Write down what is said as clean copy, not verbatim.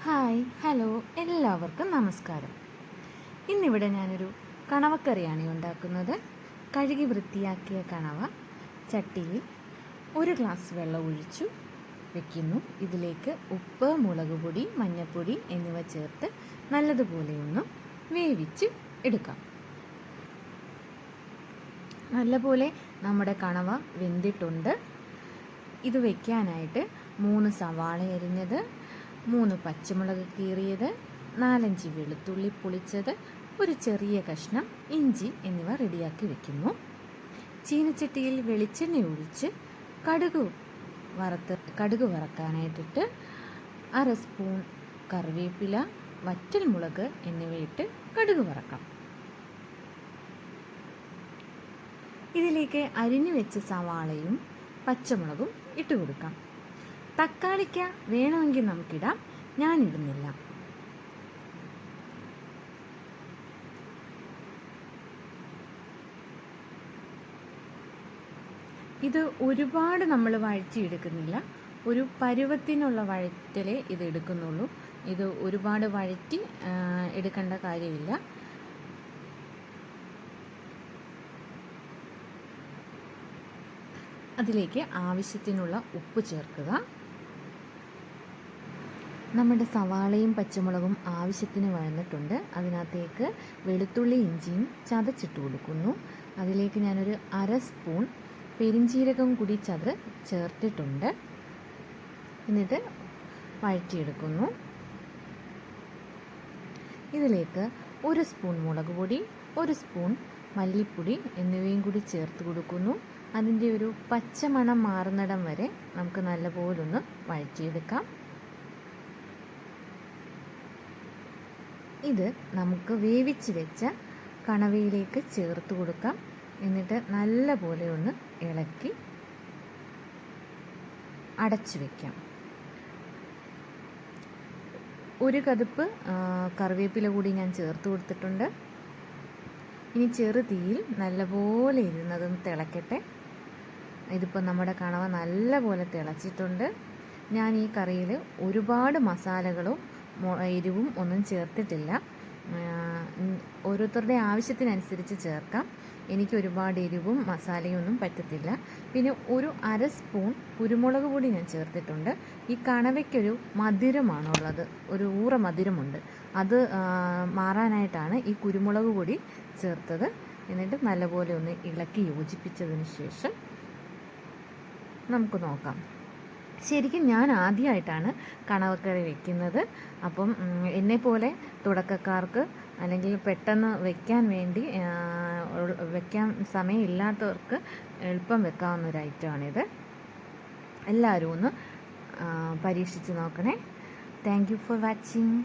Hi hello എല്ലാവർക്കും നമസ്കാരം. ഇന്നിവിടെ ഞാനൊരു കണവക്കറിയാണ് ഉണ്ടാക്കുന്നത്. കഴുകി വൃത്തിയാക്കിയ കണവ ചട്ടിയിൽ 1 ഗ്ലാസ് വെള്ളം ഒഴിച്ചു വെക്കുന്നു. ഇതിലേക്ക് ഉപ്പ്, മുളക് പൊടി, മഞ്ഞൾപ്പൊടി എന്നിവ ചേർത്ത് നല്ലതുപോലെ ഒന്ന് വേവിച്ച് എടുക്കാം. നല്ലപോലെ നമ്മുടെ കണവ വെന്തിട്ടുണ്ട്. ഇത് വയ്ക്കാനായിട്ട് 3 സവാള അരിഞ്ഞത്, 3 പച്ചമുളക് കീറിയത്, 4-5 വെളുത്തുള്ളി പൊളിച്ചത്, ഒരു ചെറിയ കഷ്ണം ഇഞ്ചി എന്നിവ റെഡിയാക്കി വെക്കുന്നു. ചീനച്ചട്ടിയിൽ വെളിച്ചെണ്ണ ഒഴിച്ച് കടുക് വറക്കാനായിട്ടിട്ട് 1/2 സ്പൂൺ കറിവേപ്പില, വറ്റൽമുളക് എന്നിവയിട്ട് കടുക് വറക്കാം. ഇതിലേക്ക് അരിഞ്ഞു വെച്ച സവാളയും പച്ചമുളകും ഇട്ട് കൊടുക്കാം. തക്കാളിക്ക വേണമെങ്കിൽ നമുക്കിടാം, ഞാനിടുന്നില്ല. ഇത് ഒരുപാട് നമ്മൾ വഴറ്റിയെടുക്കുന്നില്ല, ഒരു പരുവത്തിനുള്ള വഴറ്റലേ ഇത് എടുക്കുന്നുള്ളൂ. ഇത് ഒരുപാട് വഴറ്റി എടുക്കേണ്ട കാര്യമില്ല. അതിലേക്ക് ആവശ്യത്തിനുള്ള ഉപ്പ് ചേർക്കുക. നമ്മുടെ സവാളയും പച്ചമുളകും ആവശ്യത്തിന് വഴന്നിട്ടുണ്ട്. അതിനകത്തേക്ക് വെളുത്തുള്ളി ഇഞ്ചിയും ചതച്ചിട്ട് കൊടുക്കുന്നു. അതിലേക്ക് ഞാനൊരു 1/2 സ്പൂൺ പെരിഞ്ജീരകം കൂടി ചേർത്തിട്ടുണ്ട്. എന്നിട്ട് വഴറ്റിയെടുക്കുന്നു. ഇതിലേക്ക് 1 സ്പൂൺ മുളക് പൊടി, 1 സ്പൂൺ മല്ലിപ്പൊടി എന്നിവയും കൂടി ചേർത്ത് കൊടുക്കുന്നു. അതിൻ്റെ ഒരു പച്ചമണം മാറുന്നിടം വരെ നമുക്ക് നല്ലപോലെ ഒന്ന് വഴറ്റിയെടുക്കാം. ഇത് നമുക്ക് വേവിച്ച് വെച്ച കണവയിലേക്ക് ചേർത്ത് കൊടുക്കാം. എന്നിട്ട് നല്ലപോലെ ഒന്ന് ഇളക്കി അടച്ചു വയ്ക്കാം. 1 കതുപ്പ് കറിവേപ്പില കൂടി ഞാൻ ചേർത്ത് കൊടുത്തിട്ടുണ്ട്. ഇനി ചെറു തീയിൽ നല്ലപോലെ ഇരുന്നതൊന്ന് തിളക്കട്ടെ. ഇതിപ്പോൾ നമ്മുടെ കണവ നല്ലപോലെ തിളച്ചിട്ടുണ്ട്. ഞാൻ ഈ കറിയിൽ ഒരുപാട് മസാലകളോ എരിവും ഒന്നും ചേർത്തിട്ടില്ല. ഓരോരുത്തരുടെ ആവശ്യത്തിനനുസരിച്ച് ചേർക്കാം. എനിക്ക് ഒരുപാട് എരിവും മസാലയും ഒന്നും പറ്റത്തില്ല. പിന്നെ ഒരു 1/2 സ്പൂൺ കുരുമുളക് പൊടി ഞാൻ ചേർത്തിട്ടുണ്ട്. ഈ കണവയ്ക്കൊരു മധുരമാണുള്ളത്, ഒരു ഊറ മധുരമുണ്ട്. അത് മാറാനായിട്ടാണ് ഈ കുരുമുളക് പൊടി ചേർത്തത്. എന്നിട്ട് നല്ലപോലെ ഒന്ന് ഇളക്കി യോജിപ്പിച്ചതിന് ശേഷം നമുക്ക് നോക്കാം. ശരിക്കും ഞാൻ ആദ്യമായിട്ടാണ് കണവക്കറി വെക്കുന്നത്. അപ്പം എന്നെപ്പോലെ തുടക്കക്കാർക്ക് അല്ലെങ്കിൽ പെട്ടെന്ന് വെക്കാൻ സമയമില്ലാത്തവർക്ക് എളുപ്പം വെക്കാവുന്ന ഒരു ഐറ്റമാണിത്. എല്ലാവരും ഒന്ന് പരീക്ഷിച്ച് നോക്കണേ. Thank you for watching.